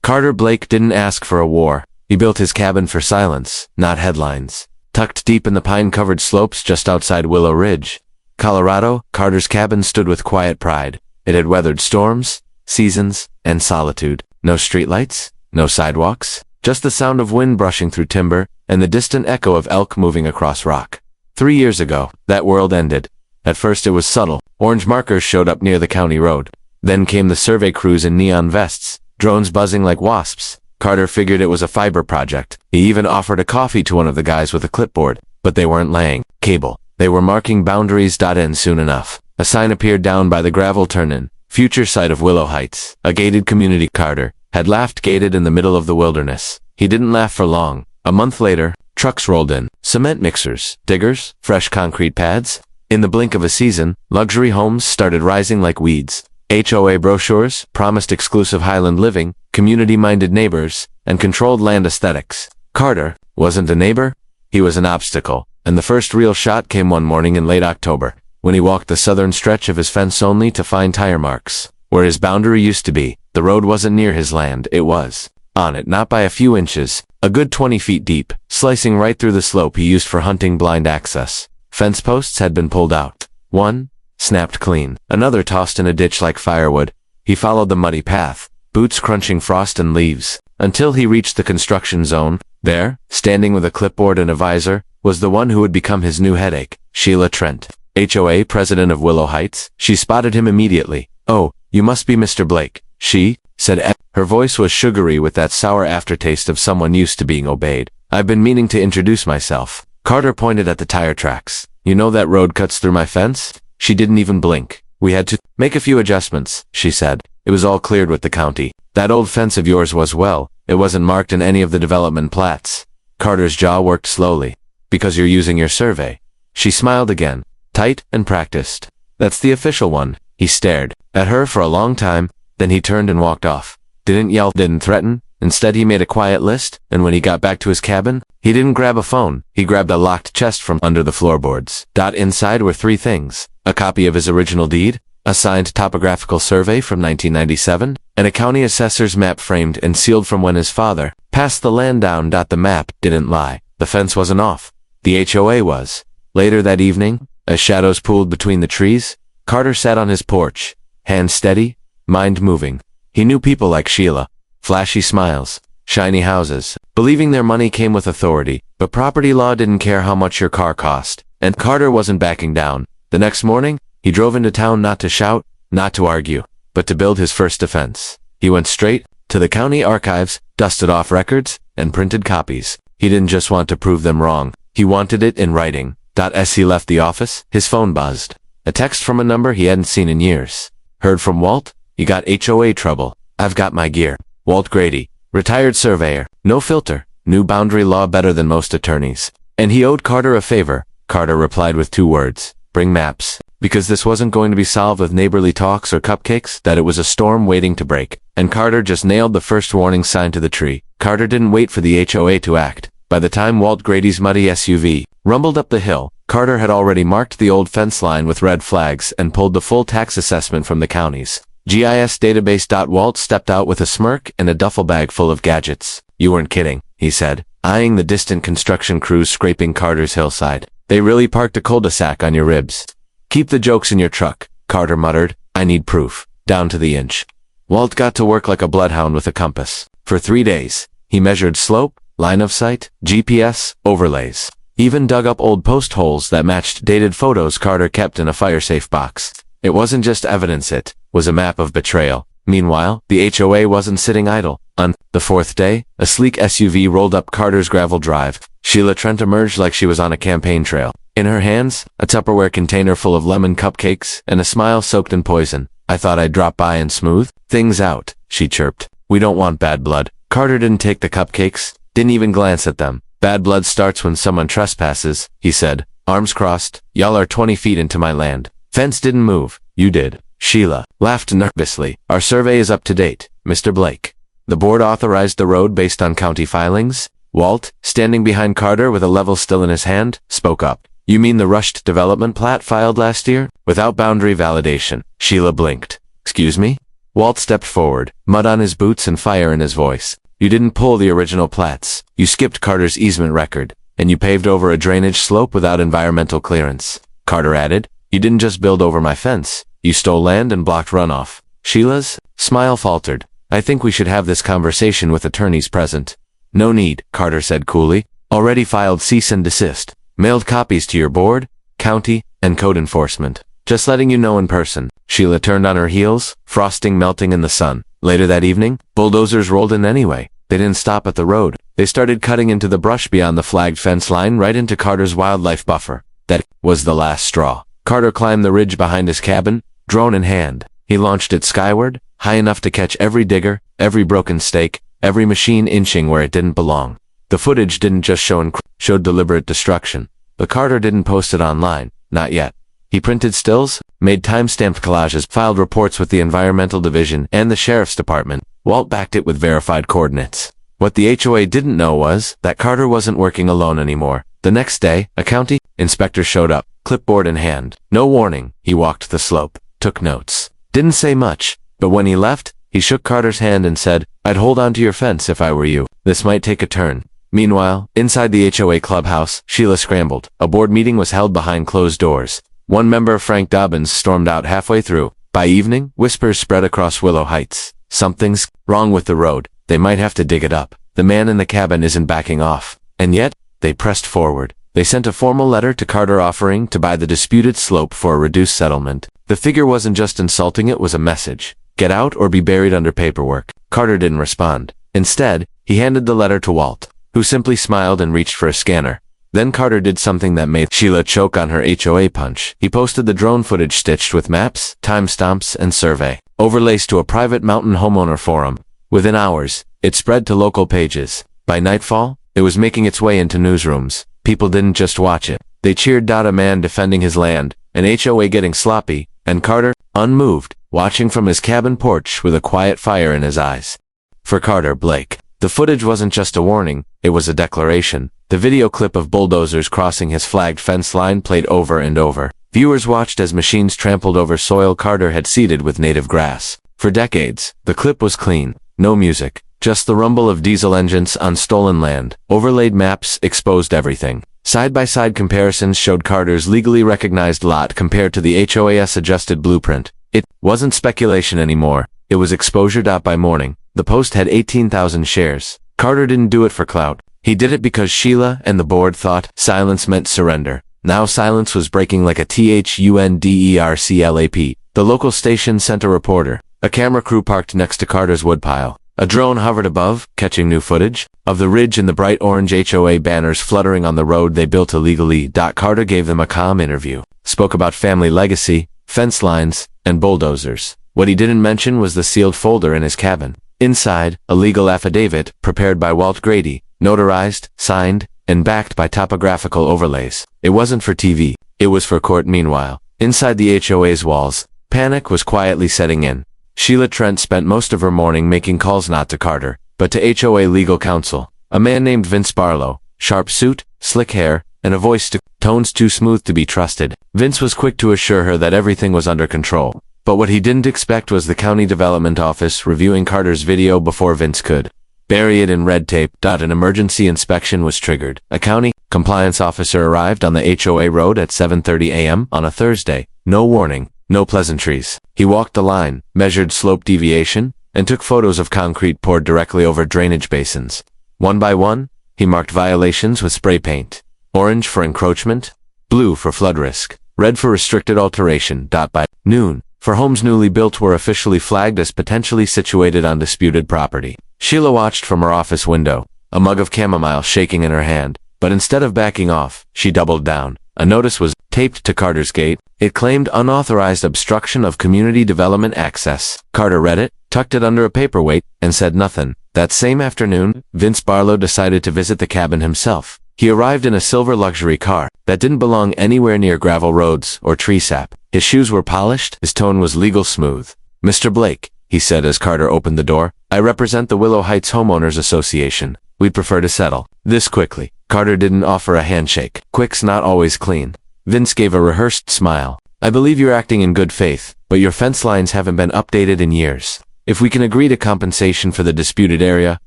Carter Blake didn't ask for a war. He built his cabin for silence, not headlines. Tucked deep in the pine-covered slopes just outside Willow Ridge, Colorado, Carter's cabin stood with quiet pride. It had weathered storms, seasons, and solitude. No streetlights, no sidewalks, just the sound of wind brushing through timber and the distant echo of elk moving across rock. 3 years ago, that world ended. At first it was subtle. Orange markers showed up near the county road. Then came the survey crews in neon vests, drones buzzing like wasps. Carter figured it was a fiber project. He even offered a coffee to one of the guys with a clipboard, but they weren't laying cable. They were marking boundaries. In soon enough. A sign appeared down by the gravel turn-in. Future site of Willow Heights, a gated community. Carter had laughed gated in the middle of the wilderness. He didn't laugh for long. A month later, trucks rolled in. Cement mixers, diggers, fresh concrete pads. In the blink of a season, luxury homes started rising like weeds. HOA brochures promised exclusive Highland living, community-minded neighbors, and controlled land aesthetics. Carter wasn't a neighbor. He was an obstacle. And the first real shot came one morning in late October, when he walked the southern stretch of his fence only to find tire marks. Where his boundary used to be, the road wasn't near his land, it was on it, not by a few inches, a good 20 feet deep, slicing right through the slope he used for hunting blind access. Fence posts had been pulled out. One snapped clean, another tossed in a ditch like firewood. He followed the muddy path, boots crunching frost and leaves, until he reached the construction zone. There, standing with a clipboard and a visor, was the one who would become his new headache, Sheila Trent, HOA president of Willow Heights. She spotted him immediately. "Oh, you must be Mr. Blake," she said. Her voice was sugary with that sour aftertaste of someone used to being obeyed. "I've been meaning to introduce myself." Carter pointed at the tire tracks. "You know that road cuts through my fence?" She didn't even blink. "We had to make a few adjustments," she said. "It was all cleared with the county. That old fence of yours was, well, it wasn't marked in any of the development plats." Carter's jaw worked slowly. "Because you're using your survey." She smiled again, tight and practiced. "That's the official one." He stared at her for a long time, then he turned and walked off. Didn't yell, didn't threaten. Instead he made a quiet list, and when he got back to his cabin, he didn't grab a phone. He grabbed a locked chest from under the floorboards. Inside were 3 things: a copy of his original deed, a signed topographical survey from 1997, and a county assessor's map framed and sealed from when his father passed the land down. The map didn't lie. The fence wasn't off. The HOA was. Later that evening, as shadows pooled between the trees, Carter sat on his porch, hands steady, mind moving. He knew people like Sheila. Flashy smiles, shiny houses, believing their money came with authority, but property law didn't care how much your car cost. And Carter wasn't backing down. The next morning, he drove into town not to shout, not to argue, but to build his first defense. He went straight to the county archives, dusted off records, and printed copies. He didn't just want to prove them wrong. He wanted it in writing. As he left the office, his phone buzzed. A text from a number he hadn't seen in years. "Heard from Walt? You got HOA trouble. I've got my gear." Walt Grady, retired surveyor, no filter, knew boundary law better than most attorneys. And he owed Carter a favor. Carter replied with 2 words: "Bring maps." Because this wasn't going to be solved with neighborly talks or cupcakes, that it was a storm waiting to break. And Carter just nailed the first warning sign to the tree. Carter didn't wait for the HOA to act. By the time Walt Grady's muddy SUV rumbled up the hill, Carter had already marked the old fence line with red flags and pulled the full tax assessment from the county's GIS database. Walt stepped out with a smirk and a duffel bag full of gadgets. "You weren't kidding," he said, eyeing the distant construction crews scraping Carter's hillside. "They really parked a cul-de-sac on your ribs." "Keep the jokes in your truck," Carter muttered. "I need proof, down to the inch." Walt got to work like a bloodhound with a compass. For 3 days, he measured slope, line of sight, GPS, overlays. Even dug up old post holes that matched dated photos Carter kept in a fire-safe box. It wasn't just evidence, it was a map of betrayal. Meanwhile, the HOA wasn't sitting idle. On the 4th day, a sleek SUV rolled up Carter's gravel drive. Sheila Trent emerged like she was on a campaign trail. In her hands, a Tupperware container full of lemon cupcakes and a smile soaked in poison. "I thought I'd drop by and smooth things out," she chirped. "We don't want bad blood." Carter didn't take the cupcakes, didn't even glance at them. "Bad blood starts when someone trespasses," he said, arms crossed. "Y'all are 20 feet into my land. Fence didn't move. You did." Sheila laughed nervously. "Our survey is up to date, Mr. Blake. The board authorized the road based on county filings." Walt, standing behind Carter with a level still in his hand, spoke up. "You mean the rushed development plat filed last year? Without boundary validation?" Sheila blinked. "Excuse me?" Walt stepped forward, mud on his boots and fire in his voice. You didn't pull the original plats. You skipped Carter's easement record, and you paved over a drainage slope without environmental clearance. Carter added, you didn't just build over my fence. You stole land and blocked runoff. Sheila's smile faltered. I think we should have this conversation with attorneys present. No need, Carter said coolly. Already filed cease and desist. Mailed copies to your board, county, and code enforcement. Just letting you know in person. Sheila turned on her heels, frosting melting in the sun. Later that evening, bulldozers rolled in anyway. They didn't stop at the road. They started cutting into the brush beyond the flagged fence line right into Carter's wildlife buffer. That was the last straw. Carter climbed the ridge behind his cabin, drone in hand. He launched it skyward, high enough to catch every digger, every broken stake, every machine inching where it didn't belong. The footage didn't just showed deliberate destruction. But Carter didn't post it online, not yet. He printed stills, made time-stamped collages, filed reports with the Environmental Division and the Sheriff's Department. Walt backed it with verified coordinates. What the HOA didn't know was that Carter wasn't working alone anymore. The next day, a county inspector showed up, clipboard in hand. No warning, he walked the slope, took notes. Didn't say much, but when he left, he shook Carter's hand and said, I'd hold on to your fence if I were you. This might take a turn. Meanwhile, inside the HOA clubhouse, Sheila scrambled. A board meeting was held behind closed doors. One member, Frank Dobbins, stormed out halfway through. By evening, whispers spread across Willow Heights. Something's wrong with the road. They might have to dig it up. The man in the cabin isn't backing off. And yet, they pressed forward. They sent a formal letter to Carter offering to buy the disputed slope for a reduced settlement. The figure wasn't just insulting, it was a message. Get out or be buried under paperwork. Carter didn't respond. Instead, he handed the letter to Walt, who simply smiled and reached for a scanner. Then Carter did something that made Sheila choke on her HOA punch. He posted the drone footage stitched with maps, timestamps, and survey overlays to a private mountain homeowner forum. Within hours, it spread to local pages. By nightfall, it was making its way into newsrooms. People didn't just watch it. They cheered. A man defending his land, an HOA getting sloppy, and Carter, unmoved, watching from his cabin porch with a quiet fire in his eyes. For Carter Blake, the footage wasn't just a warning, it was a declaration. The video clip of bulldozers crossing his flagged fence line played over and over. Viewers watched as machines trampled over soil Carter had seeded with native grass. For decades, the clip was clean. No music, just the rumble of diesel engines on stolen land. Overlaid maps exposed everything. Side-by-side comparisons showed Carter's legally recognized lot compared to the HOA's adjusted blueprint. It wasn't speculation anymore. It was exposure. By morning, the post had 18,000 shares. Carter didn't do it for clout. He did it because Sheila and the board thought silence meant surrender. Now silence was breaking like a THUNDERCLAP. The local station sent a reporter. A camera crew parked next to Carter's woodpile. A drone hovered above, catching new footage of the ridge and the bright orange HOA banners fluttering on the road they built illegally. Carter gave them a calm interview, spoke about family legacy, fence lines, and bulldozers. What he didn't mention was the sealed folder in his cabin. Inside, a legal affidavit, prepared by Walt Grady, notarized, signed, and backed by topographical overlays. It wasn't for TV. It was for court. Meanwhile, inside the HOA's walls, panic was quietly setting in. Sheila Trent spent most of her morning making calls not to Carter, but to HOA legal counsel. A man named Vince Barlow, sharp suit, slick hair, and a voice tones too smooth to be trusted. Vince was quick to assure her that everything was under control. But what he didn't expect was the county development office reviewing Carter's video before Vince could. Bury it in red tape. An emergency inspection was triggered. A county compliance officer arrived on the HOA road at 7:30 a.m. on a Thursday. No warning, no pleasantries. He walked the line, measured slope deviation, and took photos of concrete poured directly over drainage basins. One by one, he marked violations with spray paint. Orange for encroachment, blue for flood risk, red for restricted alteration. By noon, for homes newly built were officially flagged as potentially situated on disputed property. Sheila watched from her office window, a mug of chamomile shaking in her hand, but instead of backing off, she doubled down. A notice was taped to Carter's gate. It claimed unauthorized obstruction of community development access. Carter read it, tucked it under a paperweight, and said nothing. That same afternoon, Vince Barlow decided to visit the cabin himself. He arrived in a silver luxury car that didn't belong anywhere near gravel roads or tree sap. His shoes were polished, his tone was legal smooth. Mr. Blake, he said as Carter opened the door, I represent the Willow Heights Homeowners Association. We'd prefer to settle this quickly. Carter didn't offer a handshake. Quick's not always clean. Vince gave a rehearsed smile. I believe you're acting in good faith, but your fence lines haven't been updated in years. If we can agree to compensation for the disputed area,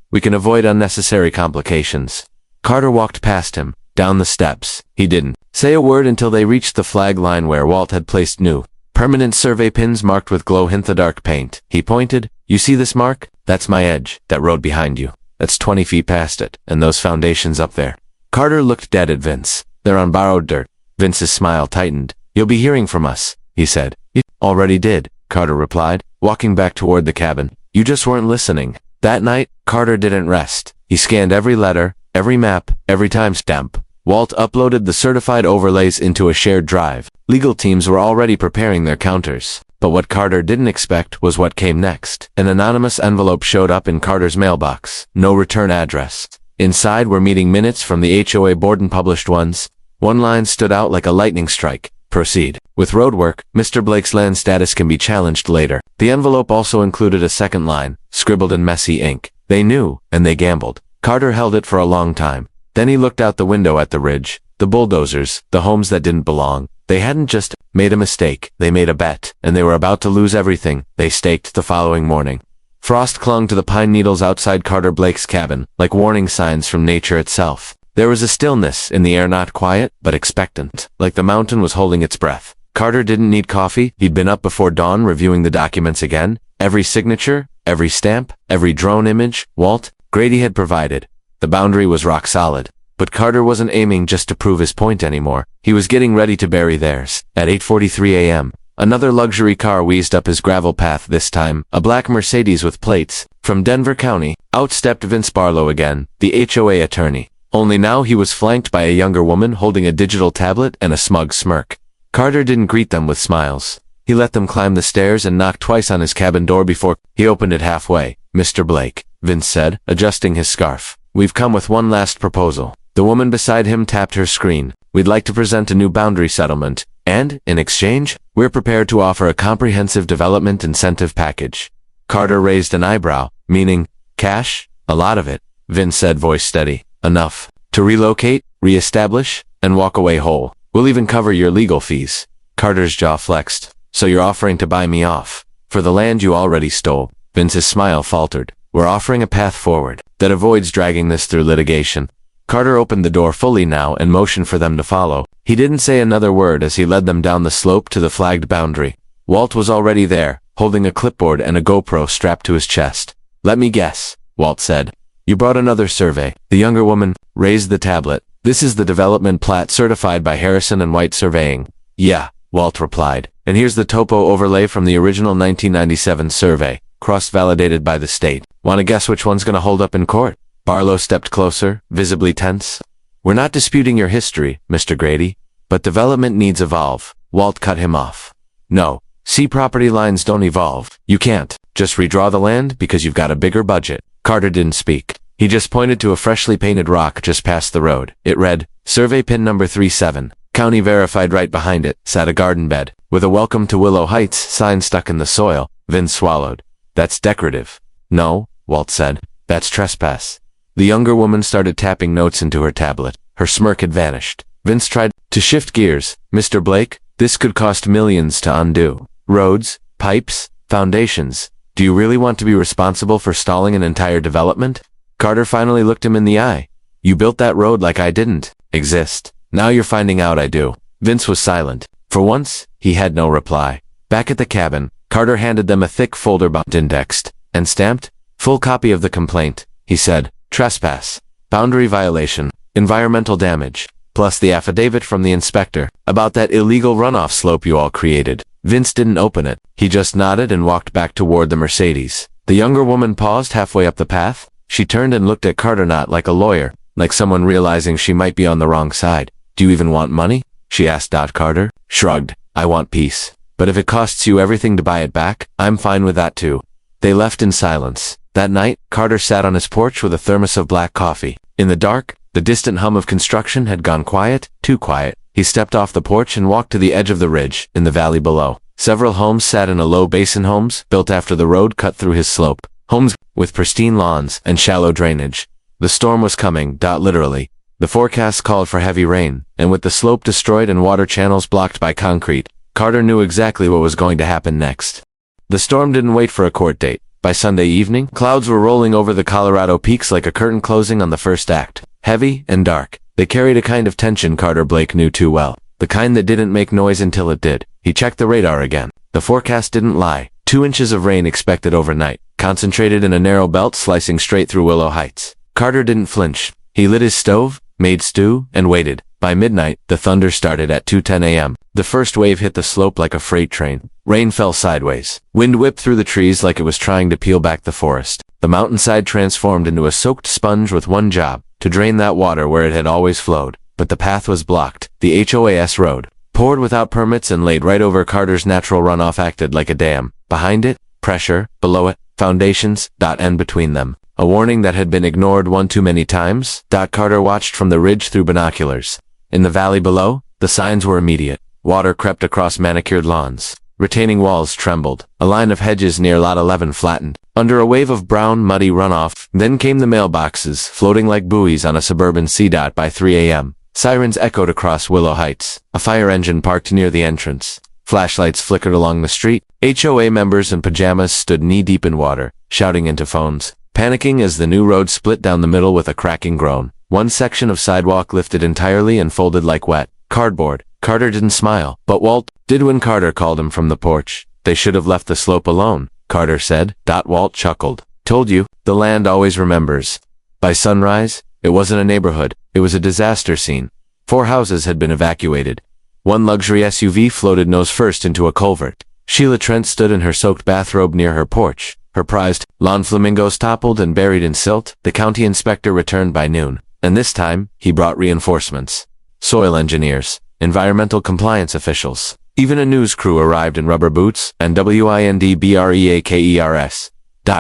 we can avoid unnecessary complications. Carter walked past him, down the steps. He didn't say a word until they reached the flag line where Walt had placed new, permanent survey pins marked with glow-in-the-dark paint. He pointed. You see this mark? That's my edge, that road behind you. That's 20 feet past it, and those foundations up there. Carter looked dead at Vince. They're on borrowed dirt. Vince's smile tightened. You'll be hearing from us, he said. You already did, Carter replied, walking back toward the cabin. You just weren't listening. That night, Carter didn't rest. He scanned every letter, every map, every timestamp. Walt uploaded the certified overlays into a shared drive. Legal teams were already preparing their counters. But what Carter didn't expect was what came next. An anonymous envelope showed up in Carter's mailbox. No return address. Inside were meeting minutes from the HOA board and published ones. One line stood out like a lightning strike. Proceed. With roadwork, Mr. Blake's land status can be challenged later. The envelope also included a second line, scribbled in messy ink. They knew, and they gambled. Carter held it for a long time. Then he looked out the window at the ridge, the bulldozers, the homes that didn't belong. They hadn't just made a mistake, they made a bet, and they were about to lose everything they staked the following morning. Frost clung to the pine needles outside Carter Blake's cabin, like warning signs from nature itself. There was a stillness in the air, not quiet, but expectant, like the mountain was holding its breath. Carter didn't need coffee. He'd been up before dawn reviewing the documents again. Every signature, every stamp, every drone image, Walt Grady had provided. The boundary was rock solid. But Carter wasn't aiming just to prove his point anymore. He was getting ready to bury theirs. At 8:43 a.m., another luxury car wheezed up his gravel path, this time a black Mercedes with plates. From Denver County, out stepped Vince Barlow again, the HOA attorney. Only now he was flanked by a younger woman holding a digital tablet and a smug smirk. Carter didn't greet them with smiles. He let them climb the stairs and knocked twice on his cabin door before he opened it halfway. Mr. Blake, Vince said, adjusting his scarf. We've come with one last proposal. The woman beside him tapped her screen. We'd like to present a new boundary settlement, and, in exchange, we're prepared to offer a comprehensive development incentive package. Carter raised an eyebrow, meaning, cash? A lot of it, Vince said, voice steady. Enough to relocate, reestablish, and walk away whole. We'll even cover your legal fees. Carter's jaw flexed. So you're offering to buy me off for the land you already stole? Vince's smile faltered. We're offering a path forward that avoids dragging this through litigation. Carter opened the door fully now and motioned for them to follow. He didn't say another word as he led them down the slope to the flagged boundary. Walt was already there, holding a clipboard and a GoPro strapped to his chest. Let me guess, Walt said. You brought another survey. The younger woman raised the tablet. This is the development plat certified by Harrison and White Surveying. Yeah, Walt replied. And here's the topo overlay from the original 1997 survey, cross-validated by the state. Want to guess which one's going to hold up in court? Barlow stepped closer, visibly tense. We're not disputing your history, Mr. Grady, but development needs evolve. Walt cut him off. No, see, property lines don't evolve. You can't just redraw the land because you've got a bigger budget. Carter didn't speak. He just pointed to a freshly painted rock just past the road. It read, Survey Pin number 37. County verified. Right behind it sat a garden bed, with a Welcome to Willow Heights sign stuck in the soil. Vince swallowed. That's decorative. No, Walt said. That's trespass. The younger woman started tapping notes into her tablet. Her smirk had vanished. Vince tried to shift gears. Mr. Blake, this could cost millions to undo. Roads, pipes, foundations. Do you really want to be responsible for stalling an entire development? Carter finally looked him in the eye. You built that road like I didn't exist. Now you're finding out I do. Vince was silent. For once, he had no reply. Back at the cabin, Carter handed them a thick folder bound, indexed, and stamped. Full copy of the complaint, he said. Trespass, boundary violation, environmental damage, plus the affidavit from the inspector about that illegal runoff slope you all created. Vince didn't open it. He just nodded and walked back toward the Mercedes. The younger woman paused halfway up the path. She turned and looked at Carter, not like a lawyer, like someone realizing she might be on the wrong side. Do you even want money? She asked. Carter shrugged. I want peace. But if it costs you everything to buy it back, I'm fine with that too. They left in silence. That night, Carter sat on his porch with a thermos of black coffee. In the dark, the distant hum of construction had gone quiet, too quiet. He stepped off the porch and walked to the edge of the ridge, in the valley below. Several homes sat in a low basin, homes built after the road cut through his slope. Homes with pristine lawns and shallow drainage. The storm was coming, literally. The forecast called for heavy rain, and with the slope destroyed and water channels blocked by concrete, Carter knew exactly what was going to happen next. The storm didn't wait for a court date. By Sunday evening, clouds were rolling over the Colorado peaks like a curtain closing on the first act. Heavy and dark, they carried a kind of tension Carter Blake knew too well. The kind that didn't make noise until it did. He checked the radar again. The forecast didn't lie. 2 inches of rain expected overnight, concentrated in a narrow belt slicing straight through Willow Heights. Carter didn't flinch. He lit his stove, made stew, and waited. By midnight, the thunder started at 2:10 a.m. The first wave hit the slope like a freight train. Rain fell sideways. Wind whipped through the trees like it was trying to peel back the forest. The mountainside transformed into a soaked sponge with one job, to drain that water where it had always flowed. But the path was blocked. The HOAS road, poured without permits and laid right over Carter's natural runoff, acted like a dam. Behind it, pressure. Below it, foundations. And between them, a warning that had been ignored one too many times. Carter watched from the ridge through binoculars. In the valley below, the signs were immediate. Water crept across manicured lawns. Retaining walls trembled. A line of hedges near Lot 11 flattened. Under a wave of brown, muddy runoff, then came the mailboxes, floating like buoys on a suburban sea. By 3 a.m., sirens echoed across Willow Heights. A fire engine parked near the entrance. Flashlights flickered along the street. HOA members in pajamas stood knee-deep in water, shouting into phones, panicking as the new road split down the middle with a cracking groan. One section of sidewalk lifted entirely and folded like wet cardboard. Carter didn't smile, but Walt did when Carter called him from the porch. They should have left the slope alone, Carter said. Walt chuckled. Told you, the land always remembers. By sunrise, it wasn't a neighborhood, it was a disaster scene. 4 houses had been evacuated. One luxury SUV floated nose first into a culvert. Sheila Trent stood in her soaked bathrobe near her porch. Her prized lawn flamingos toppled and buried in silt. The county inspector returned by noon, and this time, he brought reinforcements. Soil engineers, environmental compliance officials. Even a news crew arrived in rubber boots and windbreakers.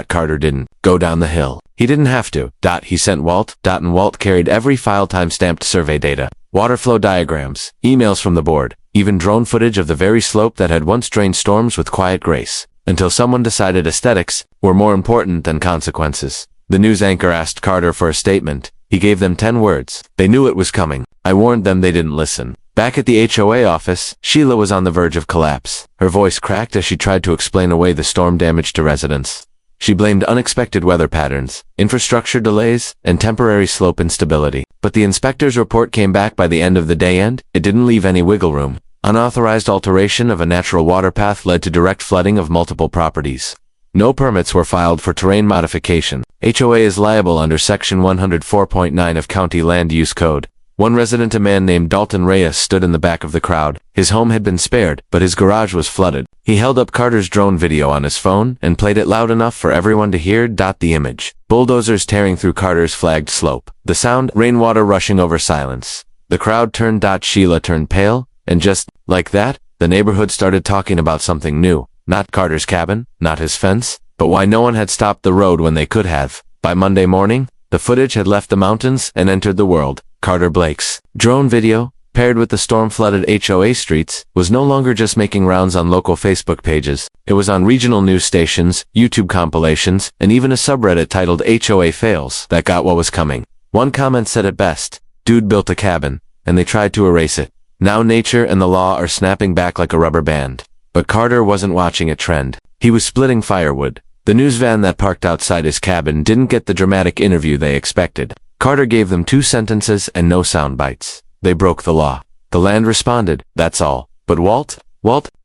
Carter didn't go down the hill. He didn't have to. He sent Walt. And Walt carried every file time-stamped survey data, water flow diagrams, emails from the board, even drone footage of the very slope that had once drained storms with quiet grace, until someone decided aesthetics were more important than consequences. The news anchor asked Carter for a statement. He gave them 10 words. They knew it was coming. I warned them, they didn't listen. Back at the HOA office, Sheila was on the verge of collapse. Her voice cracked as she tried to explain away the storm damage to residents. She blamed unexpected weather patterns, infrastructure delays, and temporary slope instability. But the inspector's report came back by the end of the day, and it didn't leave any wiggle room. Unauthorized alteration of a natural water path led to direct flooding of multiple properties. No permits were filed for terrain modification. HOA is liable under Section 104.9 of County Land Use Code. One resident, a man named Dalton Reyes, stood in the back of the crowd. His home had been spared, but his garage was flooded. He held up Carter's drone video on his phone and played it loud enough for everyone to hear. The image. Bulldozers tearing through Carter's flagged slope. The sound, rainwater rushing over silence. The crowd turned. Sheila turned pale, and just like that, the neighborhood started talking about something new. Not Carter's cabin, not his fence, but why no one had stopped the road when they could have. By Monday morning, the footage had left the mountains and entered the world. Carter Blake's drone video, paired with the storm-flooded HOA streets, was no longer just making rounds on local Facebook pages. It was on regional news stations, YouTube compilations, and even a subreddit titled HOA Fails that got what was coming. One comment said it best: dude built a cabin, and they tried to erase it. Now nature and the law are snapping back like a rubber band. But Carter wasn't watching a trend. He was splitting firewood. The news van that parked outside his cabin didn't get the dramatic interview they expected. Carter gave them 2 sentences and no sound bites. They broke the law. The land responded, that's all. But Walt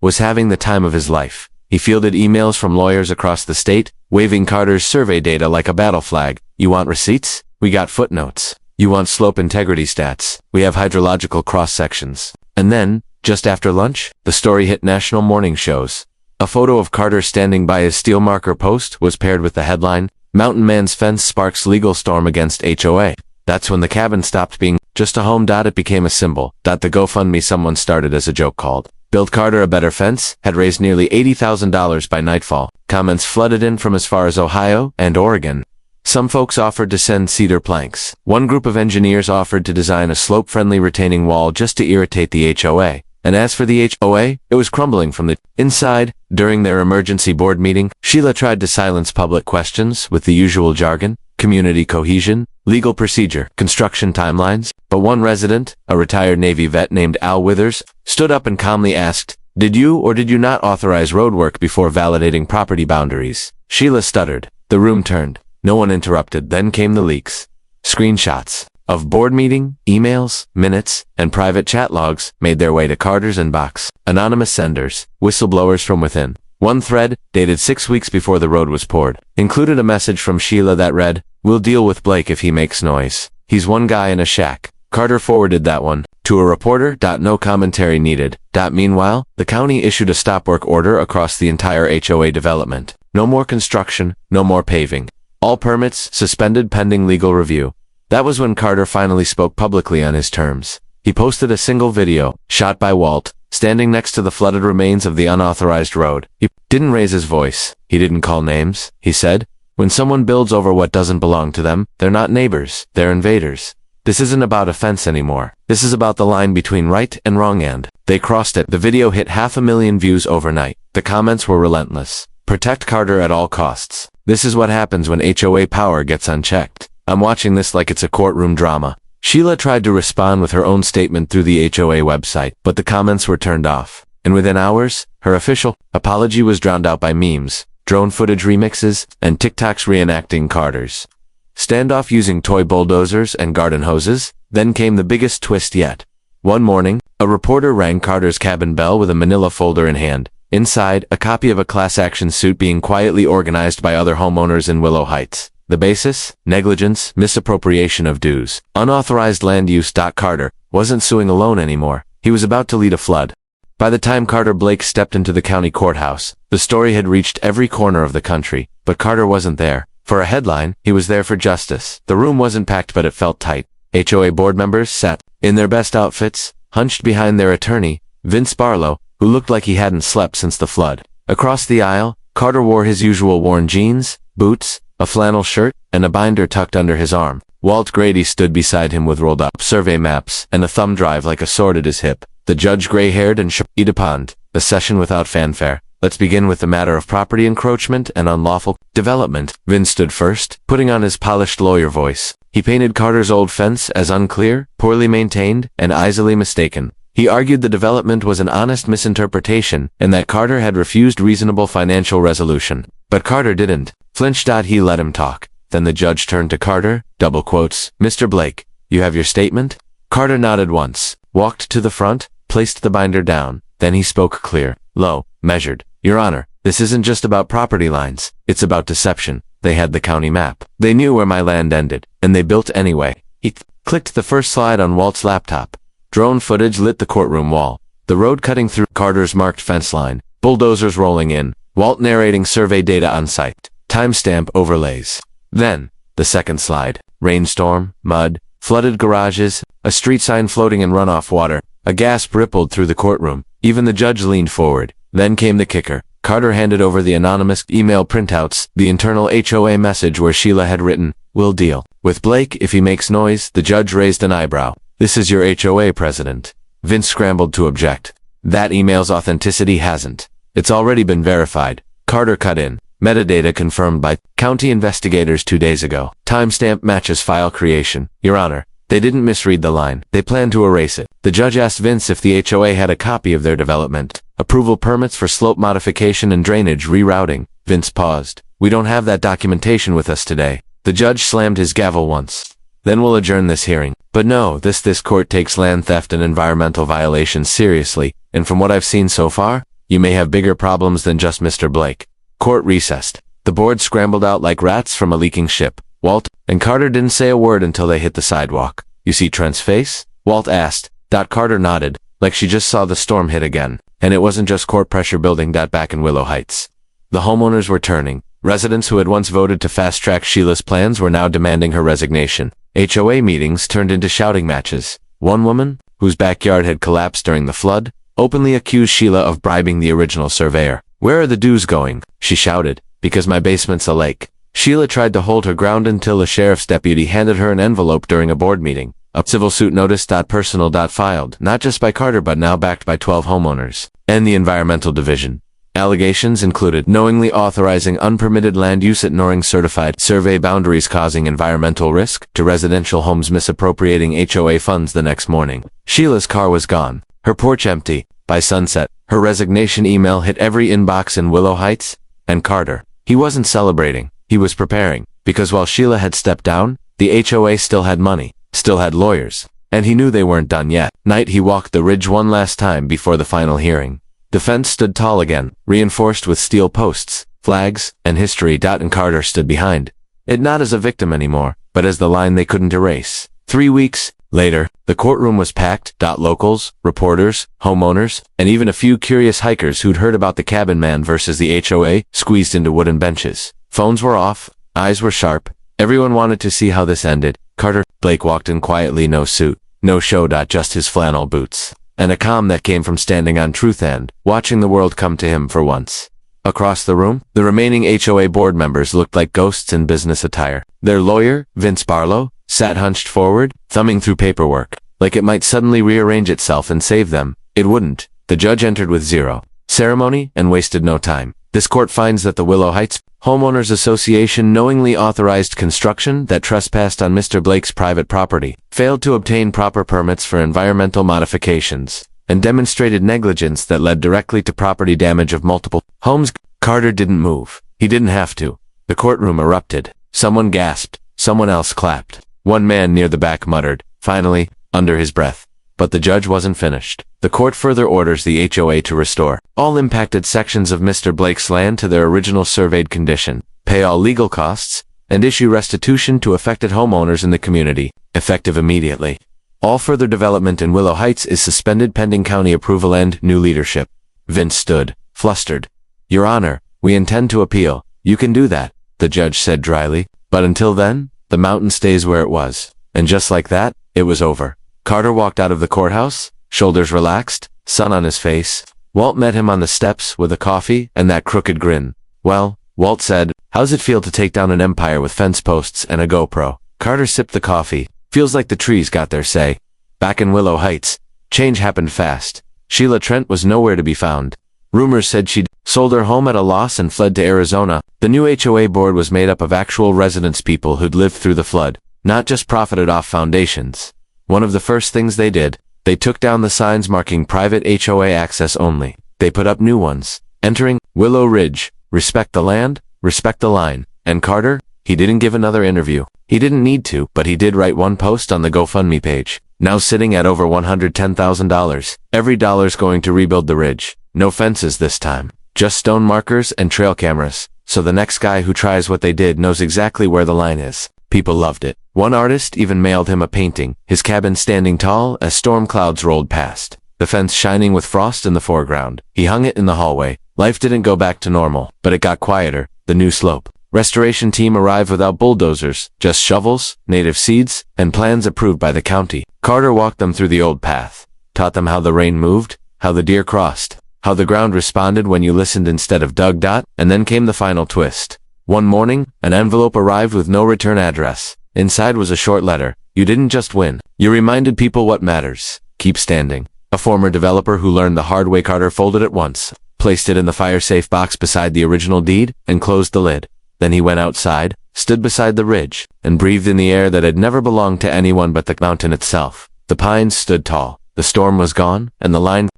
was having the time of his life. He fielded emails from lawyers across the state, waving Carter's survey data like a battle flag. You want receipts? We got footnotes. You want slope integrity stats? We have hydrological cross-sections. And then, just after lunch, the story hit national morning shows. A photo of Carter standing by his steel marker post was paired with the headline, Mountain Man's Fence Sparks Legal Storm Against HOA. That's when the cabin stopped being just a home. It became a symbol. The GoFundMe someone started as a joke called Build Carter a Better Fence had raised nearly $80,000 by nightfall. Comments flooded in from as far as Ohio and Oregon. Some folks offered to send cedar planks. One group of engineers offered to design a slope-friendly retaining wall just to irritate the HOA. And as for the HOA, it was crumbling from the inside. During their emergency board meeting, Sheila tried to silence public questions with the usual jargon, community cohesion, legal procedure, construction timelines. But one resident, a retired Navy vet named Al Withers, stood up and calmly asked, Did you or did you not authorize roadwork before validating property boundaries? Sheila stuttered. The room turned. No one interrupted. Then came the leaks. Screenshots of board meeting, emails, minutes, and private chat logs made their way to Carter's inbox. Anonymous senders, whistleblowers from within. One thread, dated 6 weeks before the road was poured, included a message from Sheila that read, "We'll deal with Blake if he makes noise. He's one guy in a shack." Carter forwarded that one to a reporter. No commentary needed. Meanwhile, the county issued a stop work order across the entire HOA development. No more construction, no more paving. All permits suspended pending legal review. That was when Carter finally spoke publicly on his terms. He posted a single video, shot by Walt, standing next to the flooded remains of the unauthorized road. He didn't raise his voice. He didn't call names. He said, "When someone builds over what doesn't belong to them, they're not neighbors, they're invaders. This isn't about a fence anymore. This is about the line between right and wrong, and they crossed it." The video hit 500,000 views overnight. The comments were relentless. Protect Carter at all costs. This is what happens when HOA power gets unchecked. I'm watching this like it's a courtroom drama. Sheila tried to respond with her own statement through the HOA website, but the comments were turned off. And within hours, her official apology was drowned out by memes, drone footage remixes, and TikToks reenacting Carter's standoff using toy bulldozers and garden hoses. Then came the biggest twist yet. One morning, a reporter rang Carter's cabin bell with a manila folder in hand. Inside, a copy of a class action suit being quietly organized by other homeowners in Willow Heights. The basis? Negligence, misappropriation of dues, unauthorized land use. Carter wasn't suing alone anymore. He was about to lead a flood. By the time Carter Blake stepped into the county courthouse, the story had reached every corner of the country. But Carter wasn't there for a headline. He was there for justice. The room wasn't packed, but it felt tight. HOA board members sat in their best outfits, hunched behind their attorney, Vince Barlow, who looked like he hadn't slept since the flood. Across the aisle, Carter wore his usual worn jeans, boots, a flannel shirt, and a binder tucked under his arm. Walt Grady stood beside him with rolled-up survey maps and a thumb drive like a sword at his hip. The judge gray-haired and depend. The session without fanfare. Let's begin with the matter of property encroachment and unlawful development. Vince stood first, putting on his polished lawyer voice. He painted Carter's old fence as unclear, poorly maintained, and easily mistaken. He argued the development was an honest misinterpretation and that Carter had refused reasonable financial resolution. But Carter didn't flinch. He let him talk. Then the judge turned to Carter, double quotes, "Mr. Blake, you have your statement?" Carter nodded once, walked to the front, placed the binder down. Then he spoke clear, low, measured. "Your Honor, this isn't just about property lines. It's about deception. They had the county map. They knew where my land ended, and they built anyway." He clicked the first slide on Walt's laptop. Drone footage lit the courtroom wall. The road cutting through Carter's marked fence line. Bulldozers rolling in. Walt narrating survey data on site. Timestamp overlays. Then, the second slide. Rainstorm, mud, flooded garages, a street sign floating in runoff water. A gasp rippled through the courtroom. Even the judge leaned forward. Then came the kicker. Carter handed over the anonymous email printouts, the internal HOA message where Sheila had written, "We'll deal with Blake if he makes noise." The judge raised an eyebrow. "This is your HOA president." Vince scrambled to object. "That email's authenticity hasn't. It's already been verified." Carter cut in. "Metadata confirmed by county investigators 2 days ago. Timestamp matches file creation. Your Honor, they didn't misread the line. They planned to erase it." The judge asked Vince if the HOA had a copy of their development approval permits for slope modification and drainage rerouting. Vince paused. "We don't have that documentation with us today." The judge slammed his gavel once. "Then we'll adjourn this hearing." But no, this court takes land theft and environmental violations seriously, and from what I've seen so far, you may have bigger problems than just Mr. Blake. Court recessed. The board scrambled out like rats from a leaking ship. Walt and Carter didn't say a word until they hit the sidewalk. "You see Trent's face?" Walt asked. Carter nodded, like she just saw the storm hit again. And it wasn't just court pressure building. Back in Willow Heights, the homeowners were turning. Residents who had once voted to fast-track Sheila's plans were now demanding her resignation. HOA meetings turned into shouting matches. One woman, whose backyard had collapsed during the flood, openly accused Sheila of bribing the original surveyor. "Where are the dues going?" she shouted. "Because my basement's a lake." Sheila tried to hold her ground until a sheriff's deputy handed her an envelope during a board meeting. A civil suit notice. Personal. Filed, not just by Carter but now backed by 12 homeowners and the Environmental Division. Allegations included knowingly authorizing unpermitted land use, ignoring certified survey boundaries, causing environmental risk to residential homes, misappropriating HOA funds. The next morning, Sheila's car was gone, her porch empty, By sunset, her resignation email hit every inbox in Willow Heights, and Carter. He wasn't celebrating, he was preparing, because while Sheila had stepped down, the HOA still had money, still had lawyers, and he knew they weren't done yet. Night he walked the ridge one last time before the final hearing. The fence stood tall again, reinforced with steel posts, flags, and history. And Carter stood behind it, not as a victim anymore, but as the line they couldn't erase. 3 weeks later, the courtroom was packed. Locals, reporters, homeowners, and even a few curious hikers who'd heard about the cabin man versus the HOA squeezed into wooden benches. Phones were off, eyes were sharp. Everyone wanted to see how this ended. Carter Blake walked in quietly, no suit, no show. Just his flannel boots, and a calm that came from standing on truth and watching the world come to him for once. Across the room, the remaining HOA board members looked like ghosts in business attire. Their lawyer, Vince Barlow, sat hunched forward, thumbing through paperwork, like it might suddenly rearrange itself and save them. It wouldn't. The judge entered with zero ceremony and wasted no time. This court finds that the Willow Heights Homeowners Association knowingly authorized construction that trespassed on Mr. Blake's private property, failed to obtain proper permits for environmental modifications, and demonstrated negligence that led directly to property damage of multiple homes. Carter didn't move. He didn't have to. The courtroom erupted. Someone gasped. Someone else clapped. One man near the back muttered, finally, under his breath. But the judge wasn't finished. The court further orders the HOA to restore all impacted sections of Mr. Blake's land to their original surveyed condition, pay all legal costs, and issue restitution to affected homeowners in the community, effective immediately. All further development in Willow Heights is suspended pending county approval and new leadership. Vince stood, flustered. Your Honor, we intend to appeal. You can do that, the judge said dryly. But until then, the mountain stays where it was. And just like that, it was over. Carter walked out of the courthouse, shoulders relaxed, sun on his face. Walt met him on the steps with a coffee and that crooked grin. Well, Walt said, how's it feel to take down an empire with fence posts and a GoPro? Carter sipped the coffee. Feels like the trees got their say. Back in Willow Heights, change happened fast. Sheila Trent was nowhere to be found. Rumors said she'd sold her home at a loss and fled to Arizona. The new HOA board was made up of actual residents, people who'd lived through the flood, not just profited off foundations. One of the first things they did, they took down the signs marking private HOA access only. They put up new ones, entering Willow Ridge, respect the land, respect the line. And Carter, he didn't give another interview. He didn't need to, but he did write one post on the GoFundMe page, now sitting at over $110,000. Every dollar's going to rebuild the ridge. No fences this time, just stone markers and trail cameras, so the next guy who tries what they did knows exactly where the line is. People loved it. One artist even mailed him a painting, his cabin standing tall as storm clouds rolled past, the fence shining with frost in the foreground. He hung it in the hallway. Life didn't go back to normal, but it got quieter. The new slope restoration team arrived without bulldozers, just shovels, native seeds, and plans approved by the county. Carter walked them through the old path, taught them how the rain moved, how the deer crossed, how the ground responded when you listened instead of dug. And then came the final twist. One morning, an envelope arrived with no return address. Inside was a short letter. You didn't just win. You reminded people what matters. Keep standing. A former developer who learned the hard way. Carter folded it once, placed it in the fire-safe box beside the original deed, and closed the lid. Then he went outside, stood beside the ridge, and breathed in the air that had never belonged to anyone but the mountain itself. The pines stood tall. The storm was gone, and the line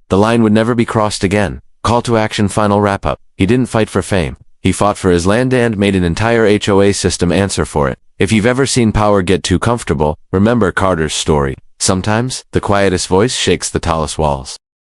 would never be crossed again. Call to action, final wrap-up. He didn't fight for fame. He fought for his land and made an entire HOA system answer for it. If you've ever seen power get too comfortable, remember Carter's story. Sometimes, the quietest voice shakes the tallest walls.